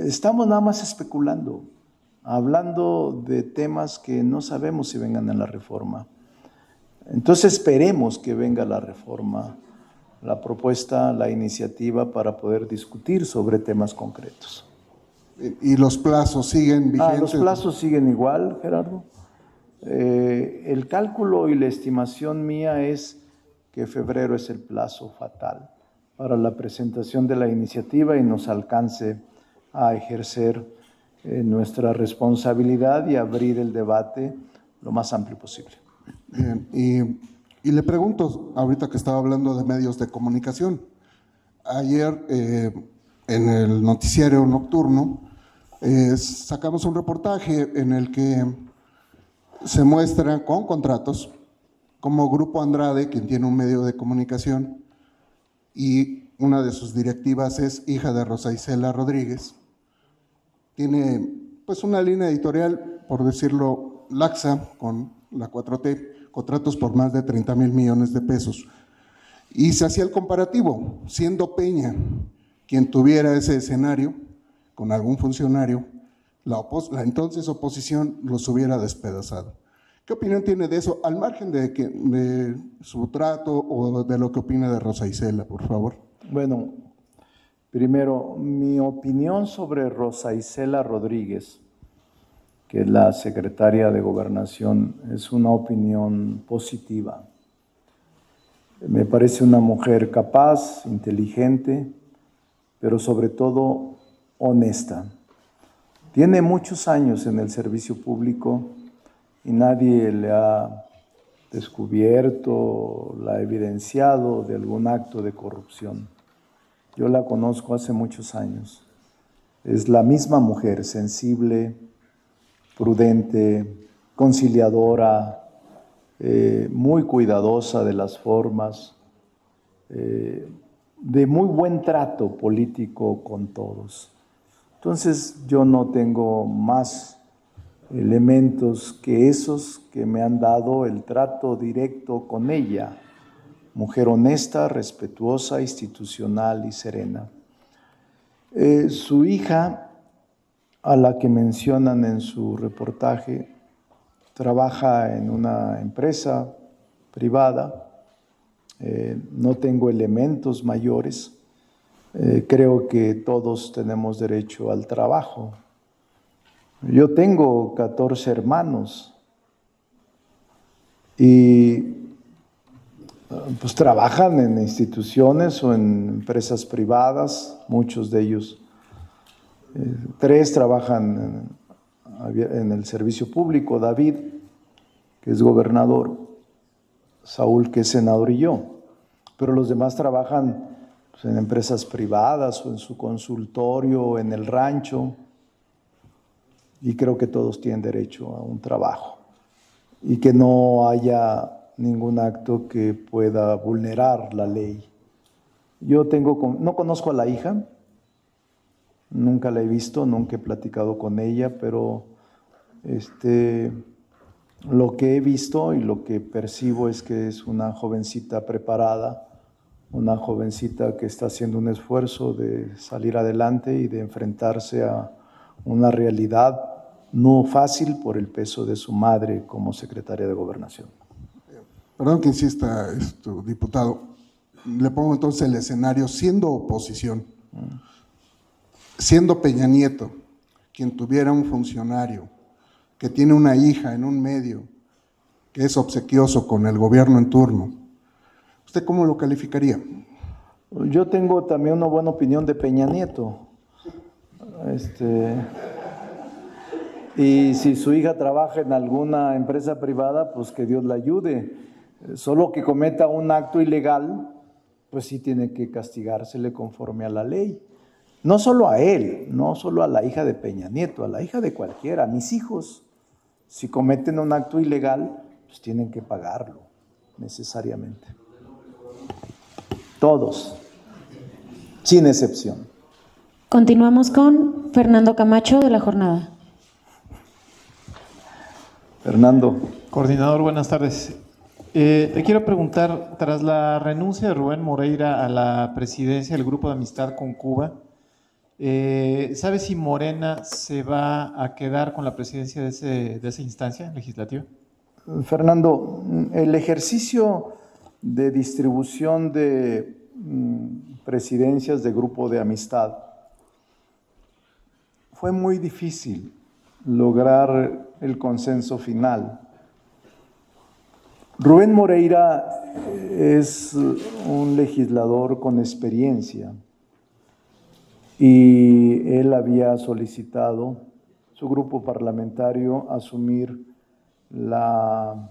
Estamos nada más especulando, hablando de temas que no sabemos si vengan en la reforma. Entonces esperemos que venga la reforma, la propuesta, la iniciativa para poder discutir sobre temas concretos. ¿Y los plazos siguen vigentes? Los plazos siguen igual, Gerardo. El cálculo y la estimación mía es que febrero es el plazo fatal para la presentación de la iniciativa y nos alcance a ejercer nuestra responsabilidad y abrir el debate lo más amplio posible. Bien, y le pregunto, ahorita que estaba hablando de medios de comunicación, ayer en el noticiario nocturno sacamos un reportaje en el que se muestra con contratos como Grupo Andrade, quien tiene un medio de comunicación, y una de sus directivas es hija de Rosa Isela Rodríguez. Tiene pues una línea editorial, por decirlo, laxa, con la 4T, contratos por más de 30,000 millones de pesos. Y se hacía el comparativo, siendo Peña quien tuviera ese escenario con algún funcionario, la entonces oposición los hubiera despedazado. ¿Qué opinión tiene de eso, al margen de su trato o de lo que opina de Rosa Isela, por favor? Bueno, primero, mi opinión sobre Rosa Isela Rodríguez, que es la secretaria de Gobernación, es una opinión positiva. Me parece una mujer capaz, inteligente, pero sobre todo honesta. Tiene muchos años en el servicio público y nadie le ha descubierto, la ha evidenciado de algún acto de corrupción. Yo la conozco hace muchos años. Es la misma mujer, sensible, prudente, conciliadora, muy cuidadosa de las formas, de muy buen trato político con todos. Entonces yo no tengo más elementos que esos que me han dado el trato directo con ella. Mujer honesta, respetuosa, institucional y serena. Su hija, a la que mencionan en su reportaje, trabaja en una empresa privada. No tengo elementos mayores. Creo que todos tenemos derecho al trabajo. Yo tengo 14 hermanos y pues trabajan en instituciones o en empresas privadas, muchos de ellos. 3 trabajan en el servicio público, David, que es gobernador, Saúl, que es senador, y yo. Pero los demás trabajan pues, en empresas privadas o en su consultorio o en el rancho, y creo que todos tienen derecho a un trabajo y que no haya ningún acto que pueda vulnerar la ley. No conozco a la hija, nunca la he visto, nunca he platicado con ella, pero lo que he visto y lo que percibo es que es una jovencita preparada, una jovencita que está haciendo un esfuerzo de salir adelante y de enfrentarse a una realidad no fácil por el peso de su madre como secretaria de Gobernación. Perdón que insista, diputado. Le pongo entonces el escenario, siendo oposición, siendo Peña Nieto, quien tuviera un funcionario que tiene una hija en un medio que es obsequioso con el gobierno en turno, ¿usted cómo lo calificaría? Yo tengo también una buena opinión de Peña Nieto. Y si su hija trabaja en alguna empresa privada, pues que Dios la ayude. Solo que cometa un acto ilegal, pues sí tiene que castigársele conforme a la ley. No solo a él, no solo a la hija de Peña Nieto, a la hija de cualquiera, a mis hijos. Si cometen un acto ilegal, pues tienen que pagarlo, necesariamente. Todos, sin excepción. Continuamos con Fernando Camacho de La Jornada. Fernando. Coordinador, buenas tardes. Te quiero preguntar, tras la renuncia de Rubén Moreira a la presidencia del Grupo de Amistad con Cuba, ¿sabes si Morena se va a quedar con la presidencia de esa instancia legislativa? Fernando, el ejercicio de distribución de presidencias de Grupo de Amistad fue muy difícil lograr el consenso final. Rubén Moreira es un legislador con experiencia y él había solicitado, su grupo parlamentario, asumir la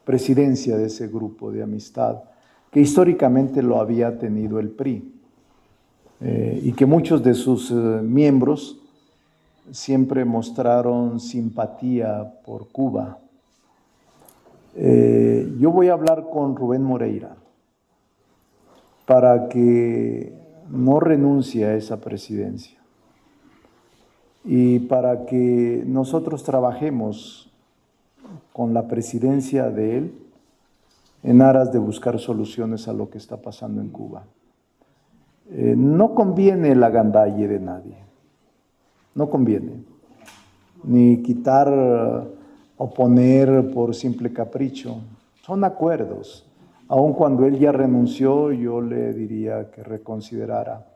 presidencia de ese grupo de amistad, que históricamente lo había tenido el PRI, y que muchos de sus miembros siempre mostraron simpatía por Cuba. Yo voy a hablar con Rubén Moreira para que no renuncie a esa presidencia y para que nosotros trabajemos con la presidencia de él en aras de buscar soluciones a lo que está pasando en Cuba. No conviene el agandalle de nadie, no conviene, ni quitar o poner por simple capricho. Son acuerdos. Aun cuando él ya renunció, yo le diría que reconsiderara.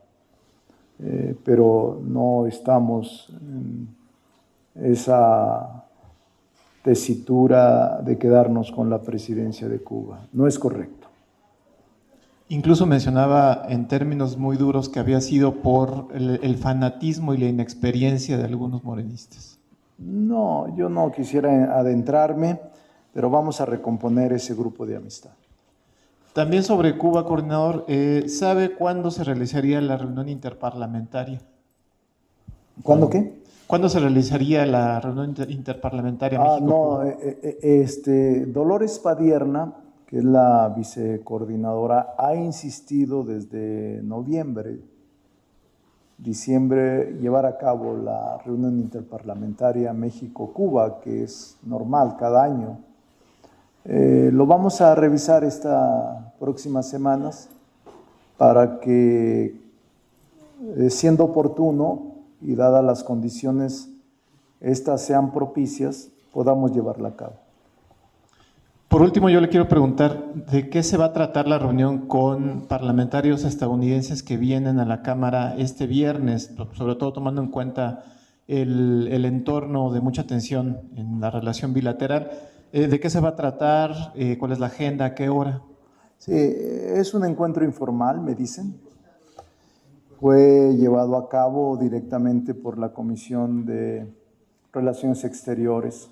Pero no estamos en esa tesitura de quedarnos con la presidencia de Cuba. No es correcto. Incluso mencionaba en términos muy duros que había sido por el fanatismo y la inexperiencia de algunos morenistas. No, yo no quisiera adentrarme, pero vamos a recomponer ese grupo de amistad. También sobre Cuba, coordinador, ¿sabe cuándo se realizaría la reunión interparlamentaria? ¿Cuándo qué? ¿Cuándo se realizaría la reunión interparlamentaria México-Cuba? Dolores Padierna, que es la vicecoordinadora, ha insistido desde noviembre, diciembre, llevar a cabo la reunión interparlamentaria México-Cuba, que es normal cada año. Lo vamos a revisar estas próximas semanas para que, siendo oportuno y dadas las condiciones, estas sean propicias, podamos llevarla a cabo. Por último, yo le quiero preguntar, ¿de qué se va a tratar la reunión con parlamentarios estadounidenses que vienen a la Cámara este viernes, sobre todo tomando en cuenta el entorno de mucha tensión en la relación bilateral? ¿De qué se va a tratar? ¿Cuál es la agenda? ¿A qué hora? Sí, es un encuentro informal, me dicen. Fue llevado a cabo directamente por la Comisión de Relaciones Exteriores,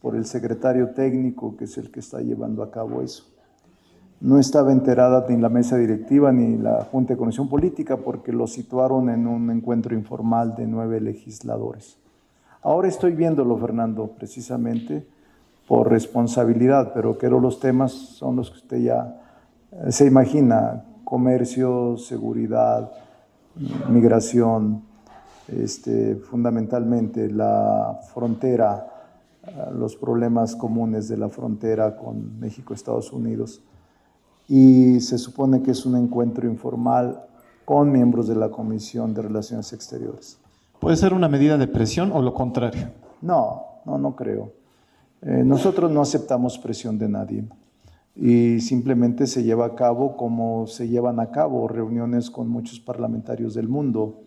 por el secretario técnico, que es el que está llevando a cabo eso. No estaba enterada ni la mesa directiva ni la Junta de Coordinación Política, porque lo situaron en un encuentro informal de 9 legisladores. Ahora estoy viéndolo, Fernando, precisamente por responsabilidad, pero creo los temas son los que usted ya se imagina: comercio, seguridad, migración, fundamentalmente la frontera, los problemas comunes de la frontera con México, Estados Unidos. Y se supone que es un encuentro informal con miembros de la Comisión de Relaciones Exteriores. ¿Puede ser una medida de presión o lo contrario? No creo. Nosotros no aceptamos presión de nadie y simplemente se lleva a cabo como se llevan a cabo reuniones con muchos parlamentarios del mundo,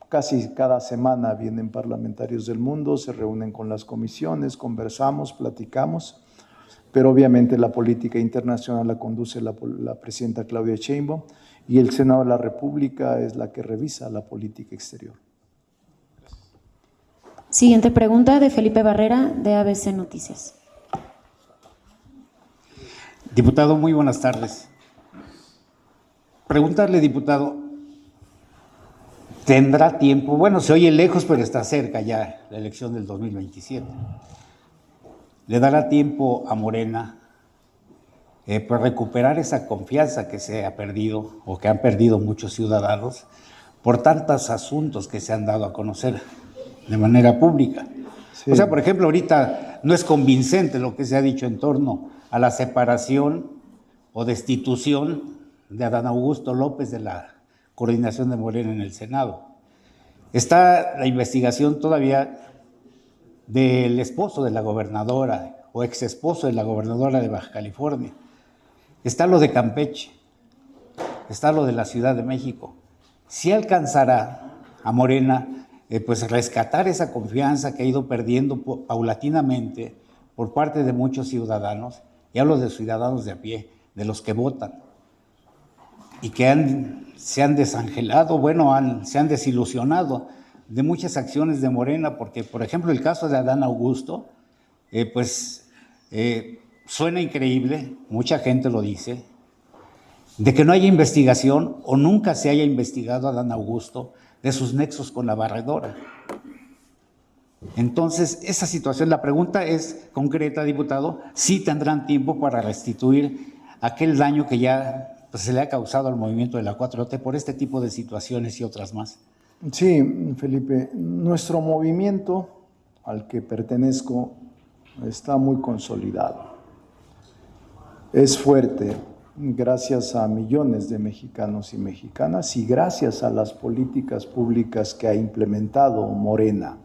casi cada semana vienen parlamentarios del mundo, se reúnen con las comisiones, conversamos, platicamos, pero obviamente la política internacional la conduce la presidenta Claudia Sheinbaum y el Senado de la República es la que revisa la política exterior. Siguiente pregunta de Felipe Barrera, de ABC Noticias. Diputado, muy buenas tardes. Preguntarle, diputado, ¿tendrá tiempo? Bueno, se oye lejos, pero está cerca ya la elección del 2027. ¿Le dará tiempo a Morena pues recuperar esa confianza que se ha perdido o que han perdido muchos ciudadanos por tantos asuntos que se han dado a conocer de manera pública? Sí. O sea, por ejemplo, ahorita no es convincente lo que se ha dicho en torno a la separación o destitución de Adán Augusto López de la coordinación de Morena en el Senado. Está la investigación todavía del esposo de la gobernadora o ex esposo de la gobernadora de Baja California. Está lo de Campeche, está lo de la Ciudad de México. ¿Sí alcanzará a Morena pues rescatar esa confianza que ha ido perdiendo paulatinamente por parte de muchos ciudadanos? Y hablo de ciudadanos de a pie, de los que votan y que se han desangelado, se han desilusionado de muchas acciones de Morena, porque, por ejemplo, el caso de Adán Augusto, suena increíble, mucha gente lo dice, de que no haya investigación o nunca se haya investigado a Adán Augusto de sus nexos con la barredora. Entonces, esa situación, la pregunta es concreta, diputado, ¿sí tendrán tiempo para restituir aquel daño que ya se le ha causado al movimiento de la 4T por este tipo de situaciones y otras más? Sí, Felipe, nuestro movimiento al que pertenezco está muy consolidado. Es fuerte gracias a millones de mexicanos y mexicanas y gracias a las políticas públicas que ha implementado Morena.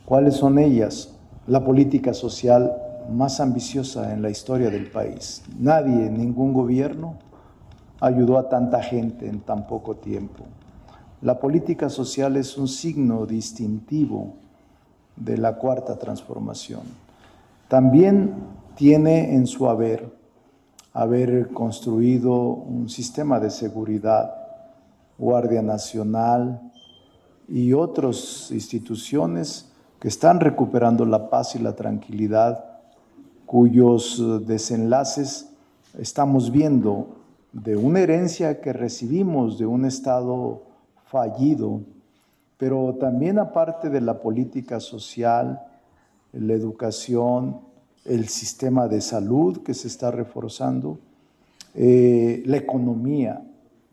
¿Cuáles son ellas? La política social más ambiciosa en la historia del país. Nadie, ningún gobierno ayudó a tanta gente en tan poco tiempo. La política social es un signo distintivo de la Cuarta Transformación. También tiene en su haber construido un sistema de seguridad, Guardia Nacional y otras instituciones que están recuperando la paz y la tranquilidad, cuyos desenlaces estamos viendo de una herencia que recibimos de un Estado fallido, pero también aparte de la política social, la educación, el sistema de salud que se está reforzando, la economía.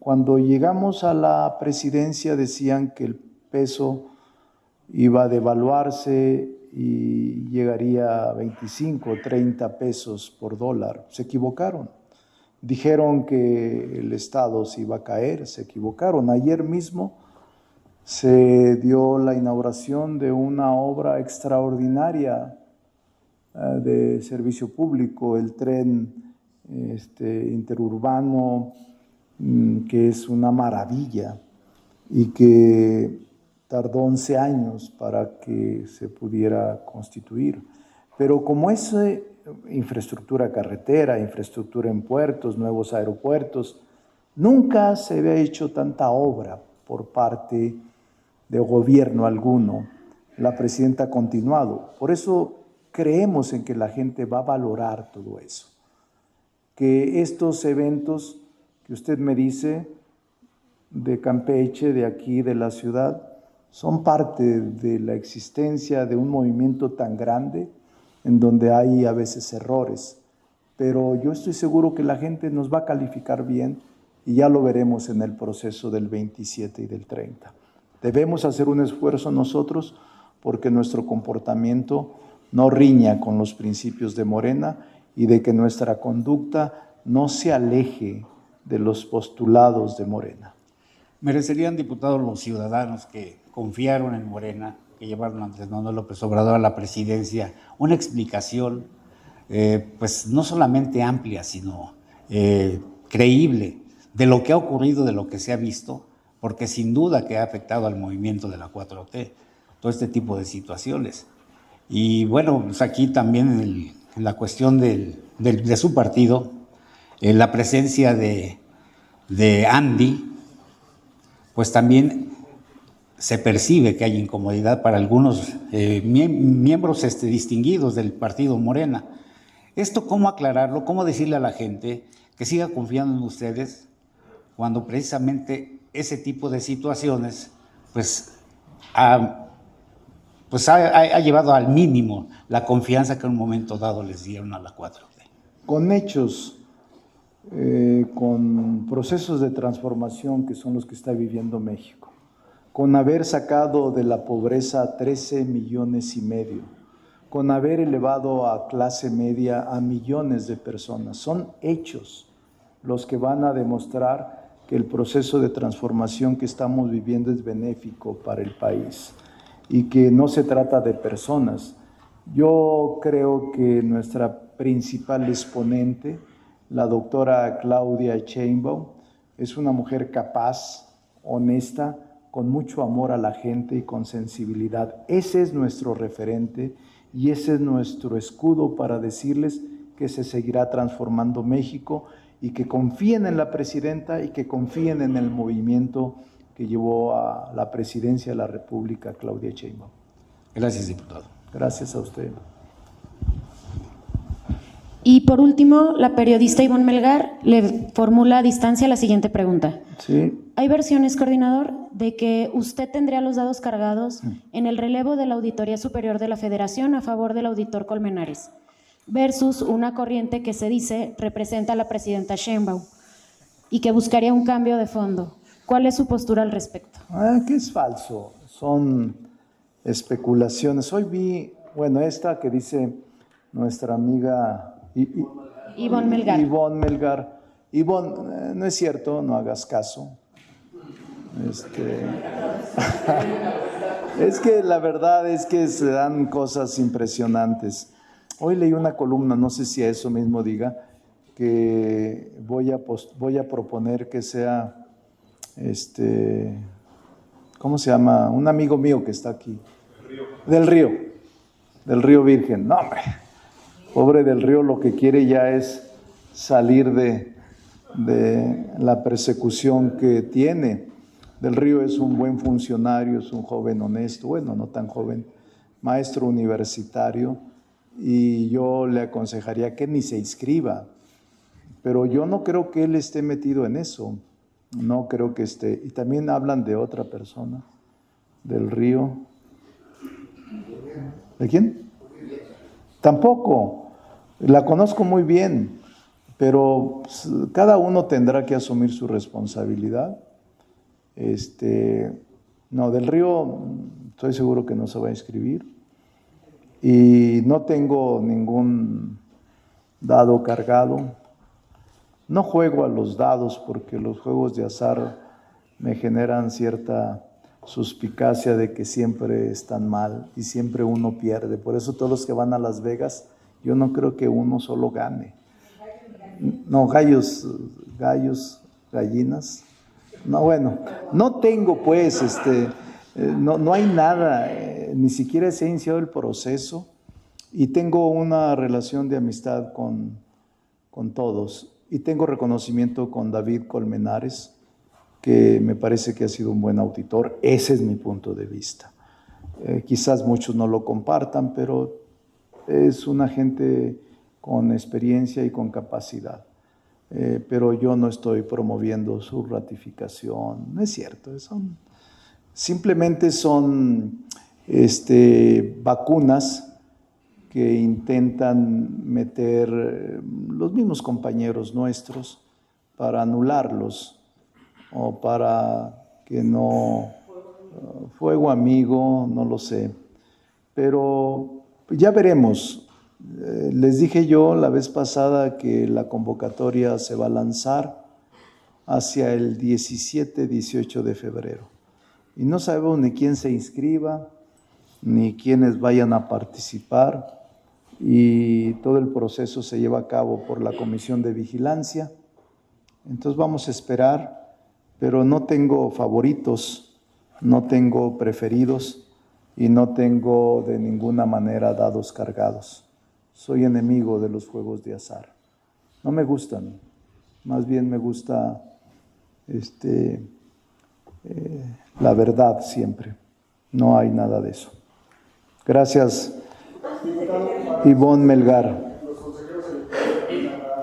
Cuando llegamos a la presidencia decían que el peso iba a devaluarse y llegaría a 25 o 30 pesos por dólar. Se equivocaron. Dijeron que el Estado se iba a caer, se equivocaron. Ayer mismo se dio la inauguración de una obra extraordinaria de servicio público, el tren interurbano, que es una maravilla y que tardó 11 años para que se pudiera constituir. Pero como es infraestructura carretera, infraestructura en puertos, nuevos aeropuertos, nunca se había hecho tanta obra por parte de gobierno alguno. La presidenta ha continuado. Por eso creemos en que la gente va a valorar todo eso. Que estos eventos que usted me dice de Campeche, de aquí, de la ciudad, son parte de la existencia de un movimiento tan grande en donde hay a veces errores. Pero yo estoy seguro que la gente nos va a calificar bien y ya lo veremos en el proceso del 27 y del 30. Debemos hacer un esfuerzo nosotros porque nuestro comportamiento no riña con los principios de Morena y de que nuestra conducta no se aleje de los postulados de Morena. ¿Merecerían, diputados, los ciudadanos que confiaron en Morena, que llevaron a Andrés Manuel López Obrador a la presidencia, una explicación pues no solamente amplia, sino creíble de lo que ha ocurrido, de lo que se ha visto? porque sin duda que ha afectado al movimiento de la 4T, todo este tipo de situaciones. Y bueno, pues aquí también en la cuestión de su partido, en la presencia de Andy, pues también se percibe que hay incomodidad para algunos miembros distinguidos del partido Morena. ¿Esto cómo aclararlo? ¿Cómo decirle a la gente que siga confiando en ustedes cuando precisamente ese tipo de situaciones pues ha llevado al mínimo la confianza que en un momento dado les dieron a la 4T? Con hechos, con procesos de transformación que son los que está viviendo México, con haber sacado de la pobreza a 13,5 millones, con haber elevado a clase media a millones de personas. Son hechos los que van a demostrar que el proceso de transformación que estamos viviendo es benéfico para el país y que no se trata de personas. Yo creo que nuestra principal exponente, la doctora Claudia Sheinbaum, es una mujer capaz, honesta, con mucho amor a la gente y con sensibilidad. Ese es nuestro referente y ese es nuestro escudo para decirles que se seguirá transformando México y que confíen en la presidenta y que confíen en el movimiento que llevó a la presidencia de la República, Claudia Sheinbaum. Gracias, diputado. Gracias a usted. Y por último, la periodista Ivonne Melgar le formula a distancia la siguiente pregunta. Sí. Hay versiones, coordinador, de que usted tendría los dados cargados en el relevo de la Auditoría Superior de la Federación a favor del auditor Colmenares, versus una corriente que se dice representa a la presidenta Sheinbaum y que buscaría un cambio de fondo. ¿Cuál es su postura al respecto? Que es falso, son especulaciones. Hoy vi, esta que dice nuestra amiga Ivonne Melgar. Ivonne, no es cierto, no hagas caso. Es que la verdad es que se dan cosas impresionantes. Hoy leí una columna, no sé si a eso mismo diga, que voy a proponer que sea, ¿cómo se llama? Un amigo mío que está aquí. Del Río Virgen. No, hombre, pobre del Río, lo que quiere ya es salir de la persecución que tiene. Del Río es un buen funcionario, es un joven honesto, bueno, no tan joven, maestro universitario, y yo le aconsejaría que ni se inscriba, pero yo no creo que él esté metido en eso, no creo que esté. Y también hablan de otra persona, del Río. ¿De quién? Tampoco, la conozco muy bien, pero cada uno tendrá que asumir su responsabilidad. No, del Río estoy seguro que no se va a inscribir y no tengo ningún dado cargado. No juego a los dados porque los juegos de azar me generan cierta suspicacia de que siempre están mal y siempre uno pierde. Por eso todos los que van a Las Vegas, yo no creo que uno solo gane. No, gallos, gallinas. No, bueno, no tengo pues, no hay nada, ni siquiera se ha iniciado el proceso y tengo una relación de amistad con todos y tengo reconocimiento con David Colmenares, que me parece que ha sido un buen auditor. Ese es mi punto de vista. Quizás muchos no lo compartan, pero es una gente con experiencia y con capacidad. Pero yo no estoy promoviendo su ratificación, no es cierto, simplemente son vacunas que intentan meter los mismos compañeros nuestros para anularlos o para que no, fuego amigo, no lo sé, pero ya veremos. Les dije yo la vez pasada que la convocatoria se va a lanzar hacia el 17-18 de febrero. Y no sabemos ni quién se inscriba, ni quiénes vayan a participar. Y todo el proceso se lleva a cabo por la Comisión de Vigilancia. Entonces vamos a esperar pero no tengo favoritos, no tengo preferidos y no tengo de ninguna manera dados cargados. Soy enemigo de los juegos de azar. No me gustan, más bien me gusta la verdad siempre. No hay nada de eso. Gracias, Ivonne Melgar.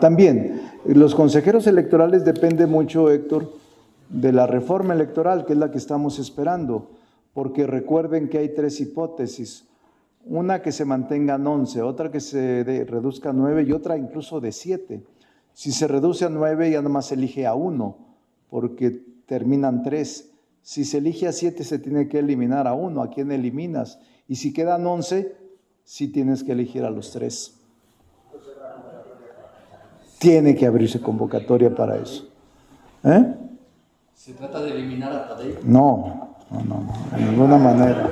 También, los consejeros electorales depende mucho, Héctor, de la reforma electoral, que es la que estamos esperando, porque recuerden que hay 3 hipótesis. Una que se mantengan 11, otra que se reduzca a 9 y otra incluso de 7. Si se reduce a 9 ya nada más se elige a 1, porque terminan 3. Si se elige a 7 se tiene que eliminar a 1, ¿a quién eliminas? Y si quedan 11, sí tienes que elegir a los 3. Tiene que abrirse convocatoria para eso. ¿Se trata de eliminar a Tadei? No, de ninguna manera.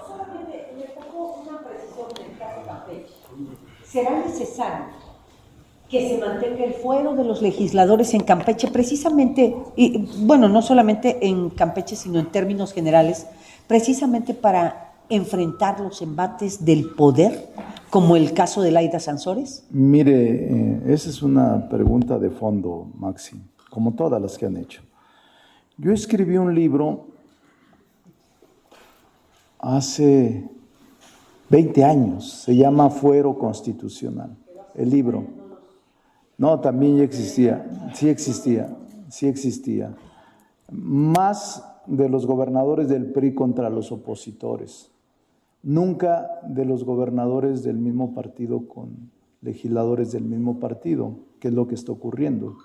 Solamente le pongo una precisión en el caso Campeche. ¿Será necesario que se mantenga el fuero de los legisladores en Campeche precisamente, y bueno, no solamente en Campeche, sino en términos generales, precisamente para enfrentar los embates del poder, como el caso de Laida Sansores? Mire, esa es una pregunta de fondo, Maxi, como todas las que han hecho. Yo escribí un libro hace 20 años, se llama Fuero Constitucional, el libro. No, también ya existía, sí existía. Más de los gobernadores del PRI contra los opositores, nunca de los gobernadores del mismo partido con legisladores del mismo partido, que es lo que está ocurriendo.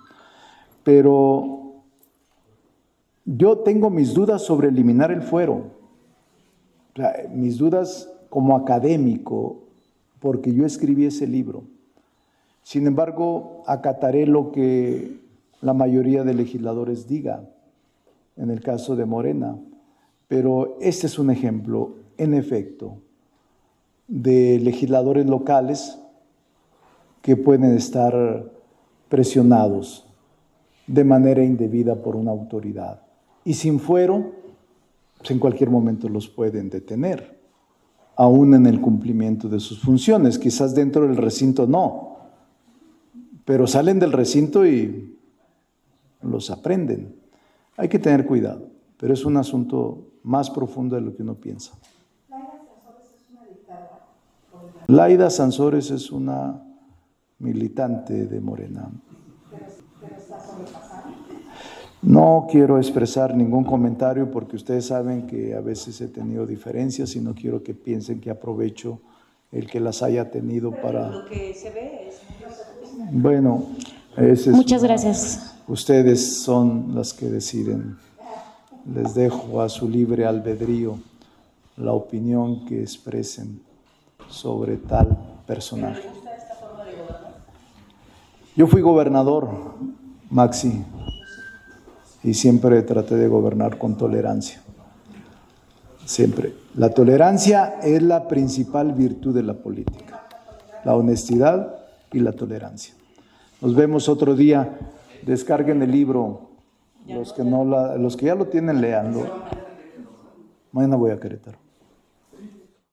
Pero yo tengo mis dudas sobre eliminar el fuero, o sea, mis dudas como académico, porque yo escribí ese libro. Sin embargo, acataré lo que la mayoría de legisladores diga, en el caso de Morena. Pero este es un ejemplo, en efecto, de legisladores locales que pueden estar presionados de manera indebida por una autoridad. Y sin fuero, pues en cualquier momento los pueden detener, aún en el cumplimiento de sus funciones. Quizás dentro del recinto no, pero salen del recinto y los aprenden. Hay que tener cuidado, pero es un asunto más profundo de lo que uno piensa. Laida Sansores es una militante de Morena. No quiero expresar ningún comentario porque ustedes saben que a veces he tenido diferencias y no quiero que piensen que aprovecho el que las haya tenido para... Lo que se ve es... Bueno, ese es Muchas gracias. Ustedes son las que deciden. Les dejo a su libre albedrío la opinión que expresen sobre tal personaje. Yo fui gobernador, Maxi, y siempre traté de gobernar con tolerancia. Siempre. La tolerancia es la principal virtud de la política. La honestidad y la tolerancia. Nos vemos otro día. Descarguen el libro. Los que ya lo tienen, léanlo. Mañana voy a Querétaro.